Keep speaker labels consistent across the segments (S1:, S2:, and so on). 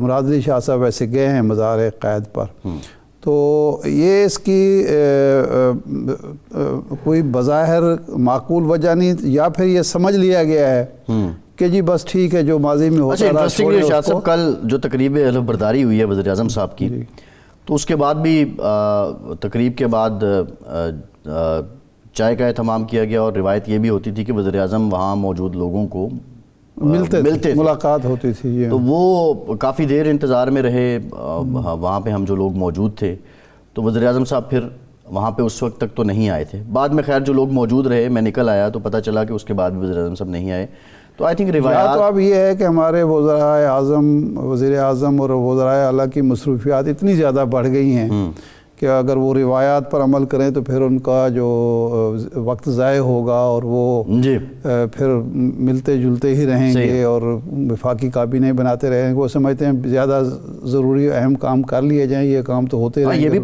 S1: مراد علی شاہ صاحب ویسے گئے ہیں مزار قائد پر، تو یہ اس کی کوئی بظاہر معقول وجہ نہیں، یا پھر یہ سمجھ لیا گیا ہے کہ جی بس ٹھیک ہے جو ماضی میں ہوتا رہا چھوڑیں اس
S2: شاہ
S1: کو۔
S2: صاحب کل جو تقریب علف برداری ہوئی ہے وزیر اعظم صاحب کی، تو اس کے بعد بھی تقریب کے بعد چائے کا اہتمام کیا گیا، اور روایت یہ بھی ہوتی تھی کہ وزیر اعظم وہاں موجود لوگوں کو
S1: ملتے تھے، ملاقات ہوتی تھی،
S2: تو وہ کافی دیر انتظار میں رہے وہاں پہ ہم جو لوگ موجود تھے، تو وزیر اعظم صاحب پھر وہاں پہ اس وقت تک تو نہیں آئے تھے۔ بعد میں خیر جو لوگ موجود رہے، میں نکل آیا تو پتہ چلا کہ اس کے بعد بھی وزیر اعظم صاحب نہیں آئے۔ تو آئی تھنک روایات
S1: تو اب یہ ہے کہ ہمارے وزرائے اعظم، وزیر اعظم اور وزرائے اعلیٰ کی مصروفیات اتنی زیادہ بڑھ گئی ہیں کہ اگر وہ روایات پر عمل کریں تو پھر ان کا جو وقت ضائع ہوگا، اور وہ پھر ملتے جلتے ہی رہیں گے اور وفاقی کابینہ بناتے رہیں گے۔ وہ سمجھتے ہیں زیادہ ضروری اہم کام کر لیے جائیں، یہ کام تو ہوتے رہیں گے،
S2: یہ بھی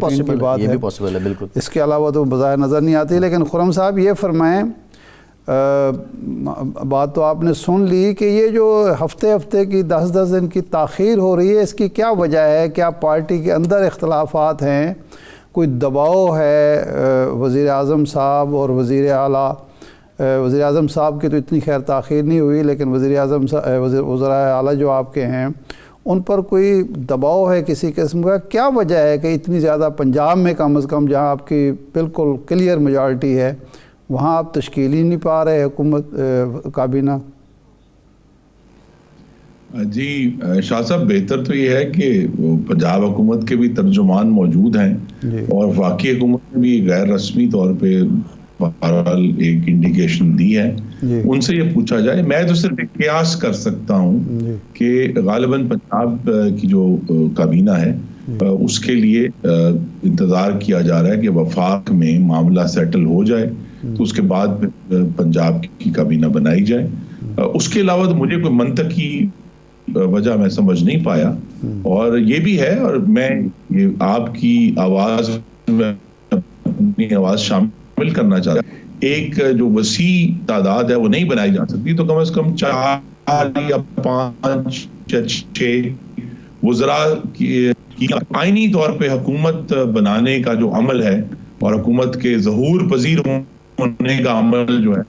S1: پاسبل
S2: ہے بالکل۔
S1: اس کے علاوہ تو بظاہر نظر نہیں آتی۔ لیکن خرم صاحب یہ فرمائیں، بات تو آپ نے سن لی کہ یہ جو ہفتے کی 10 دن کی تاخیر ہو رہی ہے، اس کی کیا وجہ ہے؟ کیا پارٹی کے اندر اختلافات ہیں؟ کوئی دباؤ ہے وزیر اعظم صاحب اور وزیر اعلیٰ؟ وزیر اعظم صاحب کی تو اتنی خیر تاخیر نہیں ہوئی، لیکن وزیر اعظم وزرائے اعلیٰ جو آپ کے ہیں ان پر کوئی دباؤ ہے کسی قسم کا؟ کیا وجہ ہے کہ اتنی زیادہ پنجاب میں کم از کم جہاں آپ کی بالکل کلیئر میجارٹی ہے، وہاں آپ تشکیل ہی نہیں پا رہے حکومت کابینہ؟
S3: جی شاہ صاحب، بہتر تو یہ ہے کہ پنجاب حکومت کے بھی ترجمان موجود ہیں، اور وفاقی حکومت نے بھی غیر رسمی طور پہ بہرحال ایک انڈیکیشن دی ہے، ان سے یہ پوچھا جائے۔ میں تو صرف ایک قیاس کر سکتا ہوں کہ غالباً پنجاب کی جو کابینہ ہے اس کے لیے انتظار کیا جا رہا ہے کہ وفاق میں معاملہ سیٹل ہو جائے تو اس کے بعد پنجاب کی کابینہ بنائی جائے۔ اس کے علاوہ تو مجھے کوئی منطقی وجہ میں سمجھ نہیں پایا، اور یہ بھی ہے، اور میں آپ کی آواز میں اپنی آواز شامل کرنا چاہتا ہوں، ایک جو وسیع تعداد ہے وہ نہیں بنائی جا سکتی، تو کم از کم 4 یا 5 یا 6 وزراء کی آئینی طور پہ حکومت بنانے کا جو عمل ہے اور حکومت کے ظہور پذیر ہونے کا عمل جو ہے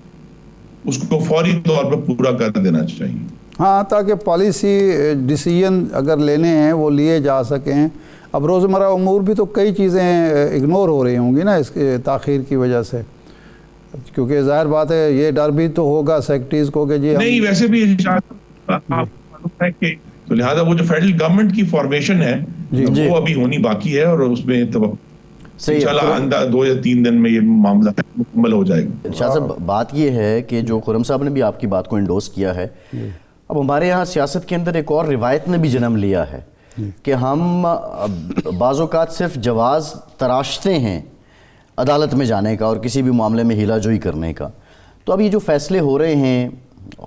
S3: اس کو فوری طور پر پورا کر دینا چاہیے۔
S1: ہاں، تاکہ پالیسی ڈیسیجن اگر لینے ہیں وہ لیے جا سکیں۔ اب روزمرہ امور بھی تو کئی چیزیں اگنور ہو رہی ہوں گی نا اس کے تاخیر کی وجہ سے، کیونکہ ظاہر بات ہے یہ ڈر بھی تو ہوگا سیکرٹریز کو کہ جی
S3: نہیں، ویسے بھی تو لہٰذا وہ جو فیڈرل گورنمنٹ کی فارمیشن ہے وہ ابھی ہونی باقی ہے، اور اس میں انشاءاللہ 2 یا 3 دن میں یہ معاملہ مکمل ہو جائے گا۔
S2: شاہ صاحب، بات یہ ہے کہ جو خرم صاحب نے بھی آپ کی بات کو انڈوس کیا ہے، اب ہمارے یہاں سیاست کے اندر ایک اور روایت نے بھی جنم لیا ہے کہ ہم بعض اوقات صرف جواز تراشتے ہیں عدالت میں جانے کا اور کسی بھی معاملے میں ہیلا جوئی کرنے کا۔ تو اب یہ جو فیصلے ہو رہے ہیں،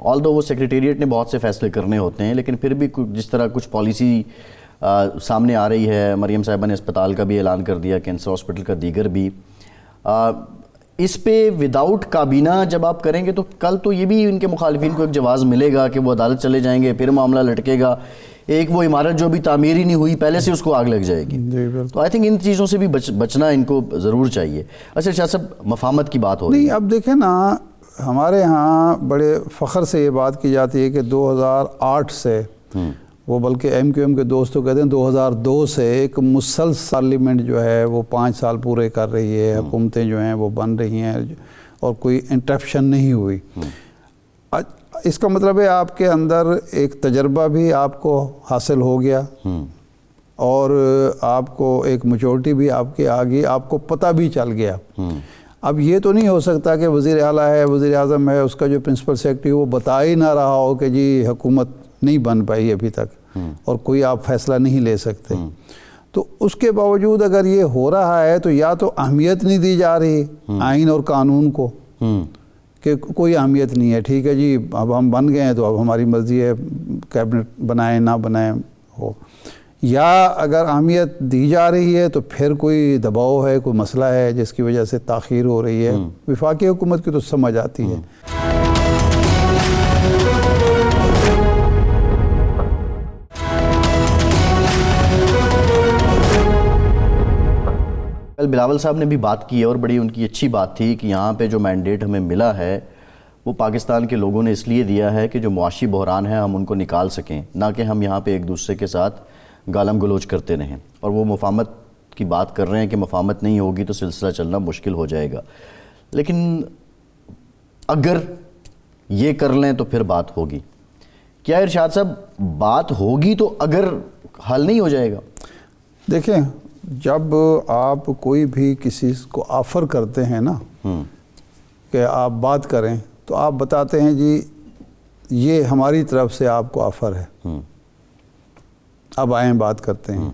S2: آلدو وہ سیکریٹریٹ نے بہت سے فیصلے کرنے ہوتے ہیں، لیکن پھر بھی جس طرح کچھ پالیسی سامنے آ رہی ہے، مریم صاحبہ نے اسپتال کا بھی اعلان کر دیا، کینسر ہاسپٹل کا، دیگر بھی، اس پہ وداؤٹ کابینہ جب آپ کریں گے تو کل تو یہ بھی ان کے مخالفین کو ایک جواز ملے گا کہ وہ عدالت چلے جائیں گے، پھر معاملہ لٹکے گا، ایک وہ عمارت جو بھی تعمیر ہی نہیں ہوئی پہلے سے اس کو آگ لگ جائے گی۔ تو آئی تھنک ان چیزوں سے بھی بچنا ان کو ضرور چاہیے۔ اچھا شاہ صاحب، مفاہمت کی بات ہو رہی ہے،
S1: نہیں اب دیکھیں نا، ہمارے ہاں بڑے فخر سے یہ بات کی جاتی ہے کہ 2008 سے وہ بلکہ ایم کیو ایم کے دوستوں کہتے ہیں 2002 سے ایک مسلسل پارلیمنٹ جو ہے وہ 5 سال پورے کر رہی ہے، حکومتیں جو ہیں وہ بن رہی ہیں اور کوئی انٹرپشن نہیں ہوئی۔ اس کا مطلب ہے آپ کے اندر ایک تجربہ بھی آپ کو حاصل ہو گیا، اور آپ کو ایک میچورٹی بھی آپ کے آ گئی، آپ کو پتہ بھی چل گیا۔ اب یہ تو نہیں ہو سکتا کہ وزیر اعلیٰ ہے، وزیر اعظم ہے، اس کا جو پرنسپل سیکرٹری وہ بتا ہی نہ رہا ہو کہ جی حکومت نہیں بن پائی ابھی تک اور کوئی آپ فیصلہ نہیں لے سکتے۔ تو اس کے باوجود اگر یہ ہو رہا ہے تو یا تو اہمیت نہیں دی جا رہی آئین اور قانون کو، کہ کوئی اہمیت نہیں ہے، ٹھیک ہے جی اب ہم بن گئے ہیں تو اب ہماری مرضی ہے کیبنٹ بنائیں نہ بنائیں ہو، یا اگر اہمیت دی جا رہی ہے تو پھر کوئی دباؤ ہے، کوئی مسئلہ ہے جس کی وجہ سے تاخیر ہو رہی ہے۔ وفاقی حکومت کی تو سمجھ آتی ہے۔
S2: بلاول صاحب نے بھی بات کی ہے اور بڑی ان کی اچھی بات تھی کہ یہاں پہ جو مینڈیٹ ہمیں ملا ہے وہ پاکستان کے لوگوں نے اس لیے دیا ہے کہ جو معاشی بحران ہے ہم ان کو نکال سکیں، نہ کہ ہم یہاں پہ ایک دوسرے کے ساتھ گالم گلوچ کرتے رہیں. اور وہ مفاہمت کی بات کر رہے ہیں کہ مفاہمت نہیں ہوگی تو سلسلہ چلنا مشکل ہو جائے گا. لیکن اگر یہ کر لیں تو پھر بات ہوگی. کیا ارشاد صاحب بات ہوگی تو اگر حل نہیں ہو جائے گا؟
S1: دیکھیں، جب آپ کوئی بھی کسی کو آفر کرتے ہیں نا کہ آپ بات کریں تو آپ بتاتے ہیں جی یہ ہماری طرف سے آپ کو آفر ہے، اب آئیں بات کرتے ہیں.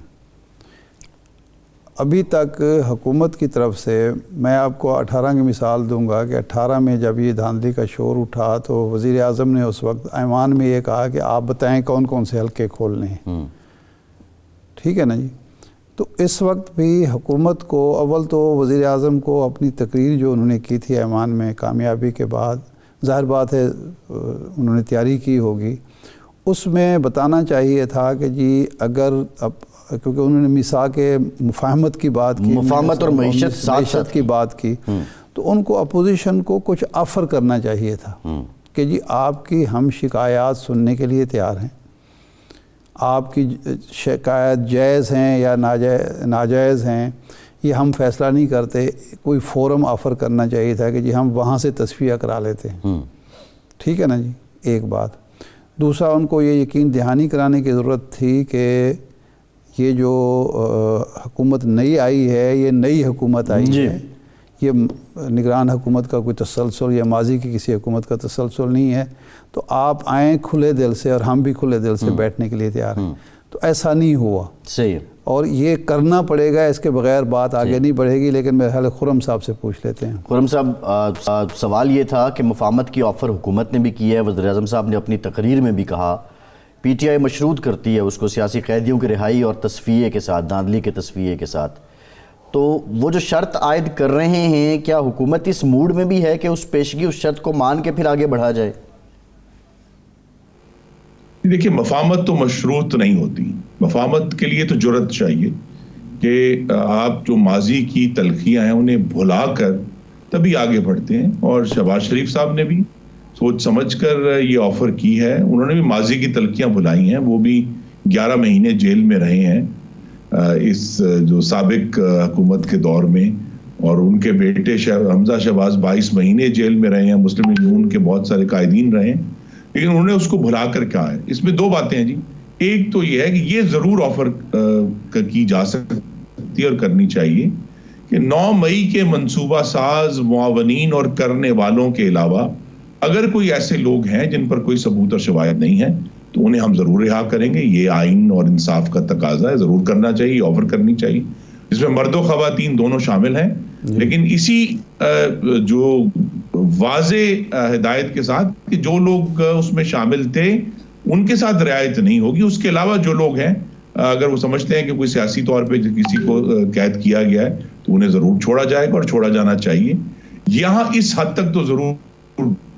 S1: ابھی تک حکومت کی طرف سے میں آپ کو 18 کی مثال دوں گا کہ 18 میں جب یہ دھاندلی کا شور اٹھا تو وزیر اعظم نے اس وقت ایوان میں یہ کہا کہ آپ بتائیں کون کون سے حلقے کھولنے ہیں. ٹھیک ہے نا جی. تو اس وقت بھی حکومت کو اول تو وزیر اعظم کو اپنی تقریر جو انہوں نے کی تھی ایوان میں کامیابی کے بعد، ظاہر بات ہے انہوں نے تیاری کی ہوگی، اس میں بتانا چاہیے تھا کہ جی اگر اب کیونکہ انہوں نے میثاق مفاہمت کی بات کی،
S2: مفاہمت اور معیشت
S1: کی بات کی، تو ان کو اپوزیشن کو کچھ آفر کرنا چاہیے تھا کہ جی آپ کی ہم شکایات سننے کے لیے تیار ہیں، آپ کی شکایت جائز ہیں یا ناجائز ہیں یہ ہم فیصلہ نہیں کرتے. کوئی فورم آفر کرنا چاہیے تھا کہ جی ہم وہاں سے تصفیہ کرا لیتے ہیں. ٹھیک ہے نا جی، ایک بات. دوسرا، ان کو یہ یقین دہانی کرانے کی ضرورت تھی کہ یہ جو حکومت نئی آئی ہے یہ نئی حکومت آئی ہے، یہ نگران حکومت کا کوئی تسلسل یا ماضی کی کسی حکومت کا تسلسل نہیں ہے. تو آپ آئیں کھلے دل سے اور ہم بھی کھلے دل سے بیٹھنے کے لیے تیار ہیں. تو ایسا نہیں ہوا.
S2: صحیح.
S1: اور یہ کرنا پڑے گا، اس کے بغیر بات آگے نہیں بڑھے گی. لیکن میرے خیال خرم صاحب سے پوچھ لیتے ہیں.
S2: خرم صاحب، سوال یہ تھا کہ مفاہمت کی آفر حکومت نے بھی کی ہے، وزیر اعظم صاحب نے اپنی تقریر میں بھی کہا، پی ٹی آئی مشروط کرتی ہے اس کو سیاسی قیدیوں کی رہائی اور تصفیے کے ساتھ، دھاندلی کے تصفیے کے ساتھ. تو وہ جو شرط عائد کر رہے ہیں، کیا حکومت اس موڈ میں بھی ہے کہ اس پیشگی اس شرط کو مان کے پھر آگے بڑھا جائے؟
S3: دیکھیے، مفاہمت تو مشروط نہیں ہوتی. مفاہمت کے لیے تو جرأت چاہیے کہ آپ جو ماضی کی تلخیاں ہیں انہیں بھلا کر تبھی آگے بڑھتے ہیں. اور شہباز شریف صاحب نے بھی سوچ سمجھ کر یہ آفر کی ہے. انہوں نے بھی ماضی کی تلخیاں بھلائی ہیں. وہ بھی 11 مہینے جیل میں رہے ہیں اس جو سابق حکومت کے دور میں، اور ان کے بیٹے حمزہ شہباز 22 مہینے جیل میں رہے ہیں. مسلم لیگ نون کے بہت سارے قائدین رہے ہیں. لیکن انہوں نے اس کو بھلا کر کیا ہے. اس میں دو باتیں ہیں جی. ایک تو یہ ہے کہ یہ ضرور آفر کی جا سکتی اور کرنی چاہیے کہ 9 مئی کے منصوبہ ساز، معاونین اور کرنے والوں کے علاوہ اگر کوئی ایسے لوگ ہیں جن پر کوئی ثبوت اور شواہد نہیں ہے تو انہیں ہم ضرور رہا کریں گے. یہ آئین اور انصاف کا تقاضا ہے، ضرور کرنا چاہیے، آفر کرنی چاہیے. اس میں مرد و خواتین دونوں شامل ہیں، لیکن اسی جو واضح ہدایت کے ساتھ کہ جو لوگ اس میں شامل تھے ان کے ساتھ رعایت نہیں ہوگی. اس کے علاوہ جو لوگ ہیں اگر وہ سمجھتے ہیں کہ کوئی سیاسی طور پہ کسی کو قید کیا گیا ہے تو انہیں ضرور چھوڑا جائے گا اور چھوڑا جانا چاہیے. یہاں اس حد تک تو ضرور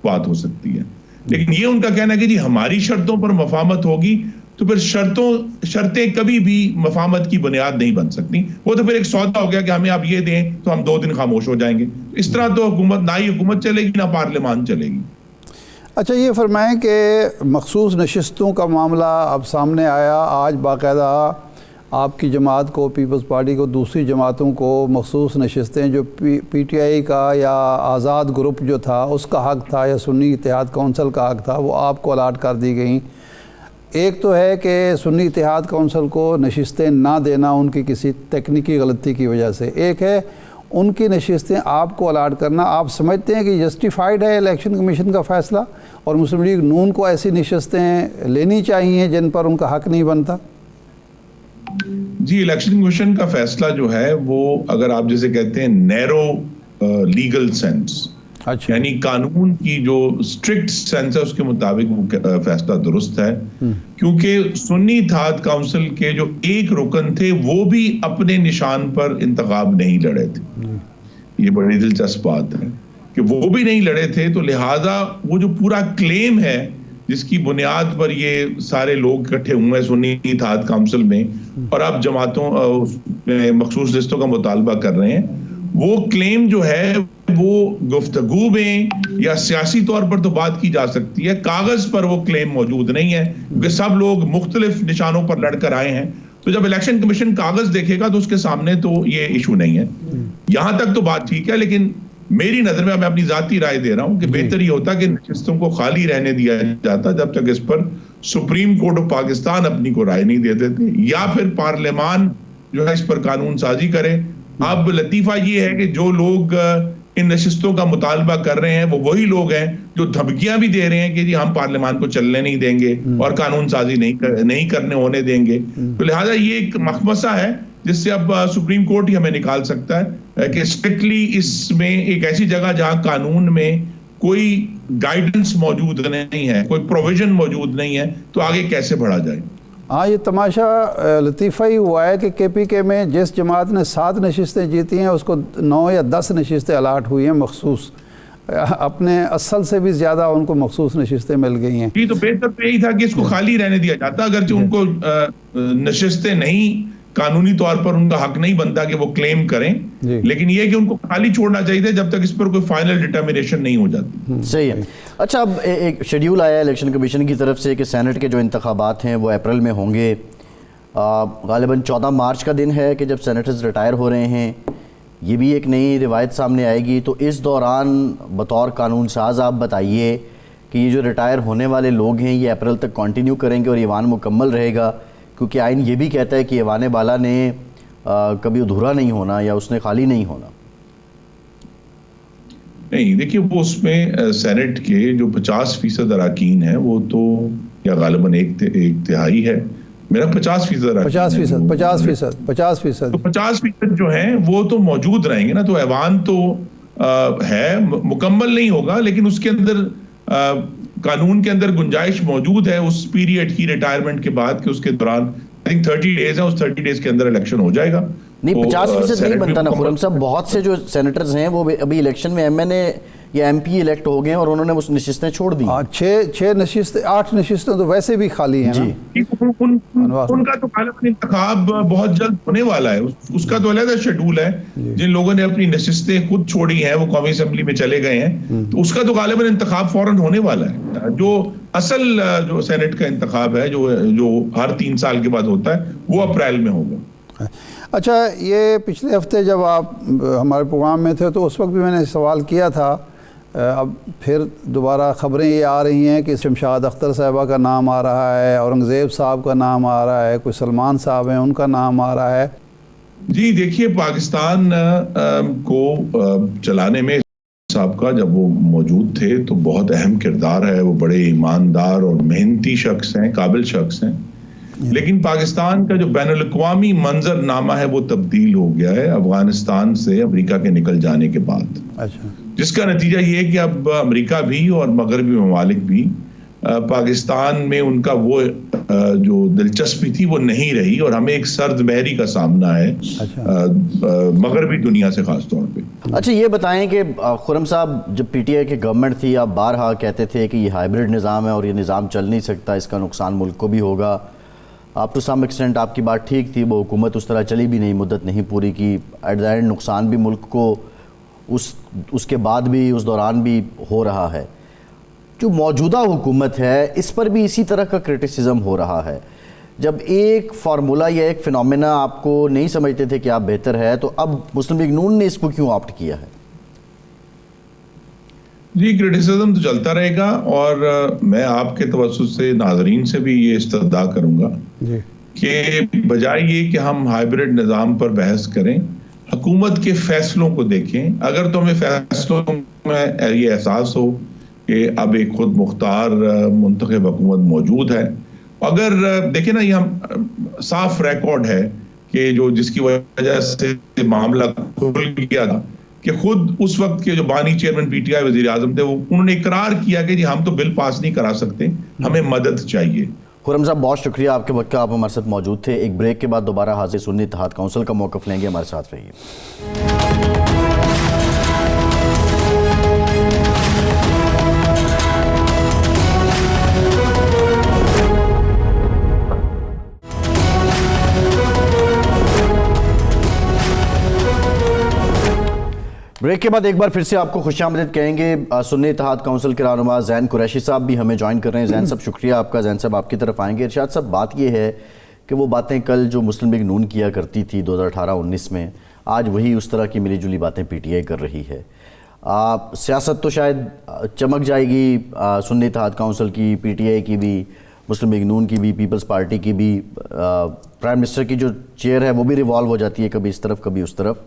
S3: بات ہو سکتی ہے. لیکن یہ ان کا کہنا ہے کہ جی ہماری شرطوں پر مفاہمت ہوگی تو پھر شرطیں کبھی بھی مفاہمت کی بنیاد نہیں بن سکتی. وہ تو پھر ایک سودا ہو گیا کہ ہمیں آپ یہ دیں تو ہم 2 دن خاموش ہو جائیں گے. اس طرح تو حکومت نہ ہی حکومت چلے گی نہ پارلیمان چلے گی.
S1: اچھا، یہ فرمائیں کہ مخصوص نشستوں کا معاملہ اب سامنے آیا. آج باقاعدہ آپ کی جماعت کو، پیپلز پارٹی کو، دوسری جماعتوں کو مخصوص نشستیں جو پی ٹی آئی کا یا آزاد گروپ جو تھا اس کا حق تھا یا سنی اتحاد کونسل کا حق تھا وہ آپ کو الاٹ کر دی گئیں. ایک تو ہے کہ سنی اتحاد کونسل کو نشستیں نہ دینا ان کی کسی تکنیکی غلطی کی وجہ سے. ایک ہے ان کی نشستیں آپ کو الاٹ کرنا. آپ سمجھتے ہیں کہ جسٹیفائیڈ ہے الیکشن کمیشن کا فیصلہ اور مسلم لیگ نون کو ایسی نشستیں لینی چاہیے جن پر ان کا حق نہیں بنتا؟
S3: جی، الیکشن کمیشن کا فیصلہ جو ہے وہ اگر آپ جیسے کہتے ہیں نیرو لیگل سینس، یعنی قانون کی جو اسٹرکٹ سینس ہے اس کے مطابق وہ فیصلہ درست ہے. کیونکہ سنی اتحاد کونسل کے جو ایک رکن تھے وہ بھی اپنے نشان پر انتخاب نہیں لڑے تھے. یہ بڑی دلچسپ بات ہے کہ وہ بھی نہیں لڑے تھے. تو لہٰذا وہ جو پورا کلیم ہے جس کی بنیاد پر یہ سارے لوگ اکٹھے ہوئے ہیں سنی اتحاد کونسل میں اور اب جماعتوں مخصوص لسٹوں کا مطالبہ کر رہے ہیں، وہ کلیم جو ہے وہ گفتگو میں یا سیاسی طور پر تو بات کی جا سکتی ہے، کاغذ پر وہ کلیم موجود نہیں ہے کیونکہ سب لوگ مختلف نشانوں پر لڑ کر آئے ہیں. تو جب الیکشن کمیشن کاغذ دیکھے گا تو اس کے سامنے تو یہ ایشو نہیں ہے. یہاں تک تو بات ٹھیک ہے، لیکن میری نظر میں اپنی ذاتی رائے دے رہا ہوں کہ بہتر یہ ہوتا کہ نشستوں کو خالی رہنے دیا جاتا جب تک اس پر سپریم کورٹ آف پاکستان اپنی کو رائے نہیں دے دیتے، یا پھر پارلیمان جو ہے اس پر قانون سازی کرے. اب لطیفہ یہ ہے کہ جو لوگ ان نشستوں کا مطالبہ کر رہے ہیں وہ وہی لوگ ہیں جو دھمکیاں بھی دے رہے ہیں کہ جی ہم پارلیمان کو چلنے نہیں دیں گے اور قانون سازی نہیں کرنے ہونے دیں گے. تو لہٰذا یہ ایک مخمصہ ہے جس سے اب سپریم کورٹ ہی ہمیں نکال سکتا ہے کہ اسٹرکٹلی اس میں ایک ایسی جگہ جہاں قانون میں کوئی گائیڈنس موجود نہیں ہے، کوئی پروویژن موجود نہیں ہے، تو آگے کیسے بڑھا جائے.
S1: ہاں، یہ تماشا لطیفہ ہی ہوا ہے کہ KPK میں جس جماعت نے 7 نشستیں جیتی ہیں اس کو 9 یا 10 نشستیں الاٹ ہوئی ہیں مخصوص، اپنے اصل سے بھی زیادہ ان کو مخصوص نشستیں مل گئی ہیں.
S3: جی تو بہتر تو یہی تھا کہ اس کو خالی رہنے دیا جاتا، اگرچہ ان کو نشستیں نہیں، قانونی طور پر ان کا حق نہیں بنتا کہ وہ کلیم کریں، لیکن یہ کہ ان کو خالی چھوڑنا چاہیے تھا جب تک اس پر کوئی فائنل ڈٹرمنیشن نہیں ہو جاتی.
S2: صحیح ہے. اچھا، اب ایک شیڈیول آیا ہے الیکشن کمیشن کی طرف سے کہ سینٹ کے جو انتخابات ہیں وہ اپریل میں ہوں گے. غالباً 14 مارچ کا دن ہے کہ جب سینیٹرز ریٹائر ہو رہے ہیں. یہ بھی ایک نئی روایت سامنے آئے گی. تو اس دوران بطور قانون ساز آپ بتائیے کہ یہ جو ریٹائر ہونے والے لوگ ہیں یہ اپریل تک کنٹینیو کریں گے اور ایوان مکمل رہے گا؟ کیونکہ آئین یہ بھی کہتا ہے کہ ایوان بالا نے کبھی ادھورا نہیں ہونا یا اس نے خالی نہیں ہونا. نہیں،
S3: دیکھیے وہ اس میں سینٹ کے جو 50% اراکین ہیں وہ تو یا غالباً ایک تہائی ہے، میرا 50% 50% جو ہیں وہ تو موجود رہیں گے نا. تو ایوان تو ہے، مکمل نہیں ہوگا، لیکن اس کے اندر قانون کے اندر گنجائش موجود ہے اس پیریڈ کی ریٹائرمنٹ کے بعد کہ اس کے دوران I think 30 ڈیز ہیں، اس 30 ڈیز کے اندر الیکشن ہو جائے گا.
S2: نہیں، 50% نہیں بنتا نا خرم صاحب. بہت سے جو سینیٹرز ہیں وہ ابھی الیکشن میں MNA یا MP الیکٹ ہو گئے اور انہوں نے اس نشستیں چھوڑ دی.
S1: 6 نشستیں 8 نشستیں تو ویسے بھی خالی ہیں.
S3: جی، ان کا تو غالباً انتخاب بہت جلد ہونے والا ہے، اس کا تو علیحدہ شیڈول ہے. جن لوگوں نے اپنی نشستیں خود چھوڑی ہیں وہ قومی اسمبلی میں چلے گئے ہیں، تو اس کا تو غالباً انتخاب فوراً ہونے والا ہے. جو اصل جو سینٹ کا انتخاب ہے جو ہر 3 سال کے بعد ہوتا ہے وہ اپریل میں ہوگا.
S1: اچھا، یہ پچھلے ہفتے جب آپ ہمارے پروگرام میں تھے تو اس وقت بھی میں نے سوال کیا تھا. اب پھر دوبارہ خبریں یہ آ رہی ہیں کہ شمشاد اختر صاحبہ کا نام آ رہا ہے، اورنگزیب صاحب کا نام آ رہا ہے، کوئی سلمان صاحب ہیں ان کا نام آ رہا ہے.
S3: جی دیکھیے، پاکستان کو چلانے میں صاحب کا جب وہ موجود تھے تو بہت اہم کردار ہے. وہ بڑے ایماندار اور محنتی شخص ہیں، قابل شخص ہیں. لیکن پاکستان کا جو بین الاقوامی منظر نامہ ہے وہ تبدیل ہو گیا ہے افغانستان سے امریکہ کے نکل جانے کے بعد.
S1: اچھا،
S3: جس کا نتیجہ یہ ہے کہ اب امریکہ بھی اور مغربی ممالک بھی پاکستان میں ان کا وہ جو دلچسپی تھی وہ نہیں رہی، اور ہمیں ایک سرد مہری کا سامنا ہے مغربی دنیا سے خاص طور پہ.
S2: اچھا، یہ بتائیں کہ خرم صاحب جب PTI کی گورنمنٹ تھی آپ بارہا کہتے تھے کہ یہ ہائبرڈ نظام ہے اور یہ نظام چل نہیں سکتا، اس کا نقصان ملک کو بھی ہوگا. آپ ٹو سم ایکسٹینٹ آپ کی بات ٹھیک تھی، وہ حکومت اس طرح چلی بھی نہیں، مدت نہیں پوری کی. ایٹ دا اینڈ نقصان بھی ملک کو اس کے بعد بھی اس دوران بھی ہو رہا ہے. جو موجودہ حکومت ہے اس پر بھی اسی طرح کا کرٹیسزم ہو رہا ہے. جب ایک فارمولا یا ایک فینومینا آپ کو نہیں سمجھتے تھے کہ آپ بہتر ہے، تو اب مسلم لیگ نون نے اس کو کیوں آپٹ کیا ہے؟
S3: جی، کرٹیسزم تو چلتا رہے گا، اور میں آپ کے توسط سے ناظرین سے بھی یہ استدعا کروں گا کہ بجائے یہ کہ ہم ہائبرڈ نظام پر بحث کریں، حکومت کے فیصلوں کو دیکھیں. اگر تو ہمیں فیصلوں میں یہ احساس ہو کہ اب ایک خود مختار منتخب حکومت موجود ہے، اگر دیکھیں نا، یہ ہم صاف ریکارڈ ہے کہ جس کی وجہ سے معاملہ کھل گیا تھا کہ خود اس وقت کے جو بانی چیئرمین PTI وزیر اعظم تھے انہوں نے اقرار کیا کہ جی ہم تو بل پاس نہیں کرا سکتے، ہمیں مدد چاہیے.
S2: خرم صاحب بہت شکریہ آپ کے وقت کا، آپ ہمارے ساتھ موجود تھے. ایک بریک کے بعد دوبارہ حاضر سنی اتحاد کونسل کا موقف لیں گے، ہمارے ساتھ رہیے. بریک کے بعد ایک بار پھر سے آپ کو خوش آمدید کہیں گے. سنی اتحاد کونسل کے رہنما زین قریشی صاحب بھی ہمیں جوائن کر رہے ہیں. زین صاحب شکریہ آپ کا. زین صاحب آپ کی طرف آئیں گے. ارشاد صاحب بات یہ ہے کہ وہ باتیں کل جو مسلم لیگ نون کیا کرتی تھی 2018-19 میں, آج وہی اس طرح کی ملی جلی باتیں پی ٹی آئی کر رہی ہے. سیاست تو شاید چمک جائے گی سنی اتحاد کونسل کی, پی ٹی آئی کی بھی, مسلم لیگ نون کی بھی, پیپلز پارٹی کی بھی. پرائم منسٹر کی جو چیئر ہے وہ بھی ریوالو ہو جاتی ہے کبھی اس طرف کبھی اس طرف.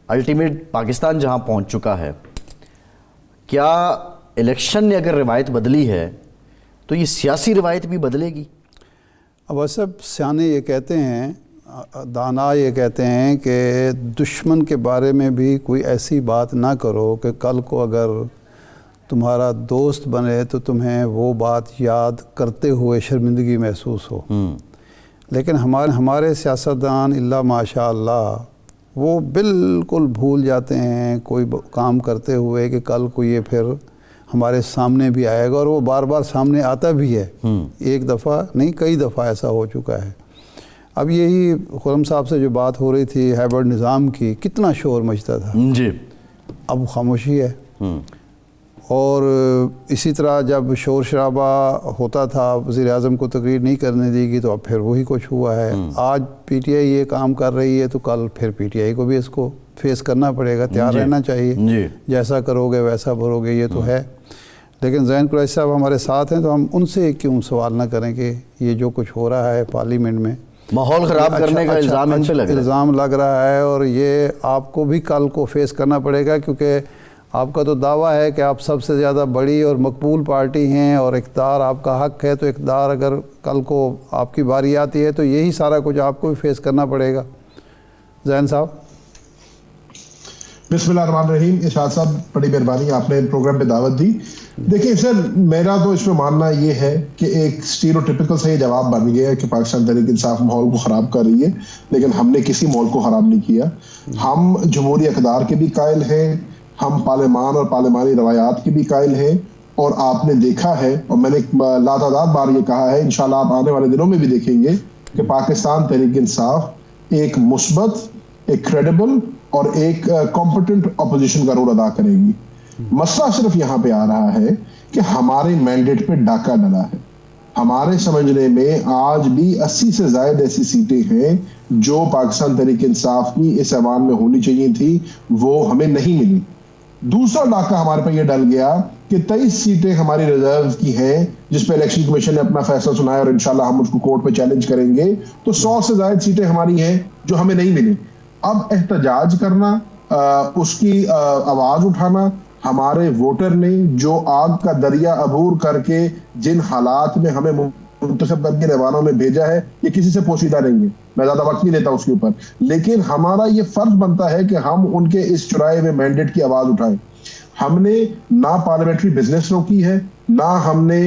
S2: الٹیمیٹ پاکستان جہاں پہنچ چکا ہے, کیا الیکشن نے اگر روایت بدلی ہے تو یہ سیاسی روایت بھی بدلے گی؟
S1: اب سب سیانے یہ کہتے ہیں, دانا یہ کہتے ہیں کہ دشمن کے بارے میں بھی کوئی ایسی بات نہ کرو کہ کل کو اگر تمہارا دوست بنے تو تمہیں وہ بات یاد کرتے ہوئے شرمندگی محسوس ہو. لیکن ہمارے سیاستدان اللہ ماشاء اللہ وہ بالکل بھول جاتے ہیں کوئی کام کرتے ہوئے کہ کل کو یہ پھر ہمارے سامنے بھی آئے گا, اور وہ بار بار سامنے آتا بھی ہے. ایک دفعہ نہیں کئی دفعہ ایسا ہو چکا ہے. اب یہی خرم صاحب سے جو بات ہو رہی تھی ہیبرڈ نظام کی, کتنا شور مچتا تھا,
S2: جی
S1: اب خاموشی ہے. اور اسی طرح جب شور شرابہ ہوتا تھا وزیر اعظم کو تقریر نہیں کرنے دی گئی تو اب پھر وہی کچھ ہوا ہے. آج پی ٹی آئی یہ کام کر رہی ہے تو کل پھر پی ٹی آئی کو بھی اس کو فیس کرنا پڑے گا, تیار رہنا چاہیے. جیسا کرو گے ویسا بھرو گے, یہ تو ہے. لیکن زین قریشی صاحب ہمارے ساتھ ہیں تو ہم ان سے کیوں سوال نہ کریں کہ یہ جو کچھ ہو رہا ہے پارلیمنٹ میں,
S2: ماحول خراب کرنے کا
S1: الزام لگ رہا ہے, اور یہ آپ کو بھی کل کو فیس کرنا پڑے گا, کیونکہ آپ کا تو دعویٰ ہے کہ آپ سب سے زیادہ بڑی اور مقبول پارٹی ہیں اور اقتدار آپ کا حق ہے. تو اقتدار اگر کل کو آپ کی باری آتی ہے تو یہی سارا کچھ آپ کو بھی فیس کرنا پڑے گا. زین صاحب.
S4: بسم اللہ الرحمن الرحیم. ارشاد صاحب بڑی مہربانی, آپ نے پروگرام پہ دعوت دی. دیکھیں سر, میرا تو اس میں ماننا یہ ہے کہ ایک اسٹیریوٹیپیکل سے یہ جواب بن گیا ہے کہ پاکستان تحریک انصاف ماحول کو خراب کر رہی ہے, لیکن ہم نے کسی ماحول کو خراب نہیں کیا. ہم جمہوری اقدار کے بھی قائل ہیں, ہم پارلیمان اور پارلیمانی روایات کے بھی قائل ہیں, اور آپ نے دیکھا ہے اور میں نے لاتعداد بار یہ کہا ہے, انشاءاللہ آپ آنے والے دنوں میں بھی دیکھیں گے کہ پاکستان تحریک انصاف ایک مثبت, ایک کریڈیبل اور ایک کمپیٹنٹ اپوزیشن کا رول ادا کرے گی. مسئلہ صرف یہاں پہ آ رہا ہے کہ ہمارے مینڈیٹ پہ ڈاکہ ڈلا ہے. ہمارے سمجھنے میں آج بھی 80 سے زائد ایسی سیٹیں ہیں جو پاکستان تحریک انصاف کی اس ایوان میں ہونی چاہیے تھی, وہ ہمیں نہیں ملی. دوسرا ڈاکہ ہمارے پہ یہ ڈل گیا کہ 23 سیٹیں ہماری ریزرو کی ہیں جس پہ الیکشن کمیشن نے اپنا فیصلہ سنایا, اور انشاءاللہ ہم اس کو کورٹ پہ چیلنج کریں گے. تو 100 سے زائد سیٹیں ہماری ہیں جو ہمیں نہیں ملی. اب احتجاج کرنا, اس کی آواز اٹھانا, ہمارے ووٹر نے جو آگ کا دریا عبور کر کے جن حالات میں ہمیں منتخب کر کے ایوانوں میں بھیجا ہے, یہ کسی سے پوشیدہ نہیں ہے, میں زیادہ وقت نہیں لیتا اس کے اوپر. لیکن ہمارا یہ فرض بنتا ہے کہ ہم ان کے اس چرائے ہوئے مینڈیٹ کی آواز اٹھائیں. ہم نے نہ پارلیمنٹری بزنس روکی ہے, نہ ہم نے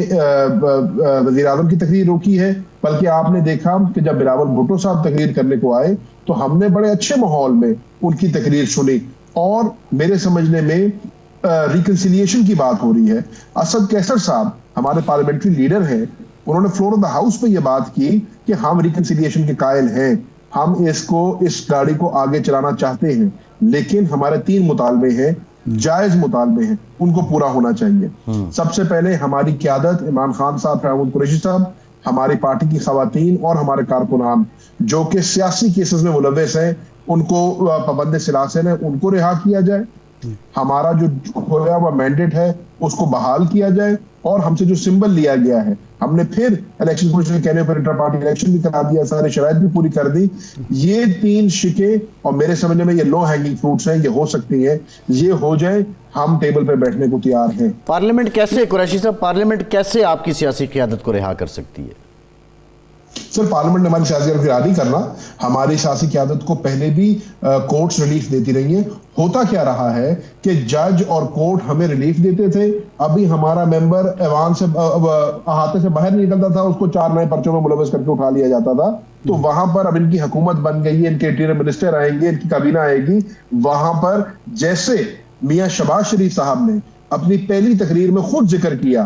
S4: وزیر اعظم کی تقریر روکی ہے, بلکہ آپ نے دیکھا کہ جب بلاول بھٹو صاحب تقریر کرنے کو آئے تو ہم نے بڑے اچھے ماحول میں ان کی تقریر سنی. اور میرے سمجھنے میں ریکنسیلیشن کی بات ہو رہی ہے. اسد کیسر صاحب ہمارے پارلیمنٹری لیڈر ہیں, انہوں نے فلور آف دا ہاؤس پہ یہ بات کی کہ ہم ریکنسیلیشن کے قائل ہیں, ہم اس گاڑی کو آگے چلانا چاہتے ہیں, لیکن ہمارے 3 مطالبے ہیں, جائز مطالبے ہیں, ان کو پورا ہونا چاہیے. سب سے پہلے ہماری قیادت عمران خان صاحب, فرحان قریشی صاحب, ہماری پارٹی کی خواتین اور ہمارے کارکنان جو کہ سیاسی کیسز میں ملوث ہیں, ان کو پابند سلاسل ہیں, ان کو رہا کیا جائے. ہمارا جو کھویا ہوا مینڈیٹ ہے اس کو بحال کیا جائے, اور ہم سے جو سمبل لیا گیا ہے ہم نے پھر الیکشن کمیشن کے کہنے پر انٹر پارٹی الیکشن بھی کرا دیا, سارے شرائط بھی پوری کر دی. یہ 3 شکیں, اور میرے سمجھنے میں یہ لو ہینگنگ فروٹس ہیں, یہ ہو سکتی ہیں, یہ ہو جائے, ہم ٹیبل پہ بیٹھنے کو تیار ہیں.
S2: پارلیمنٹ کیسے, قریشی صاحب, پارلیمنٹ کیسے آپ کی سیاسی قیادت کو رہا کر سکتی ہے؟
S4: سر پارلیمنٹ نے ہماری سیاسی قیادت کو رہا نہیں کرنا. ہماری سیاسی قیادت کو پہلے بھی کورٹس ریلیف دیتی رہی ہیں. ہوتا کیا رہا ہے کہ جج اور کورٹ ہمیں ریلیف دیتے تھے, ابھی ہمارا ممبر ایوان سے احاطے سے باہر نہیں نکلتا تھا, اس کو 4 نئے پرچوں میں ملوث کر کے اٹھا لیا جاتا تھا. تو وہاں پر اب ان کی حکومت بن گئی ہے, ان کے انٹیریئر منسٹر آئیں گے, ان کی کابینہ آئے گی. وہاں پر جیسے میاں شہباز شریف صاحب نے اپنی پہلی تقریر میں خود ذکر کیا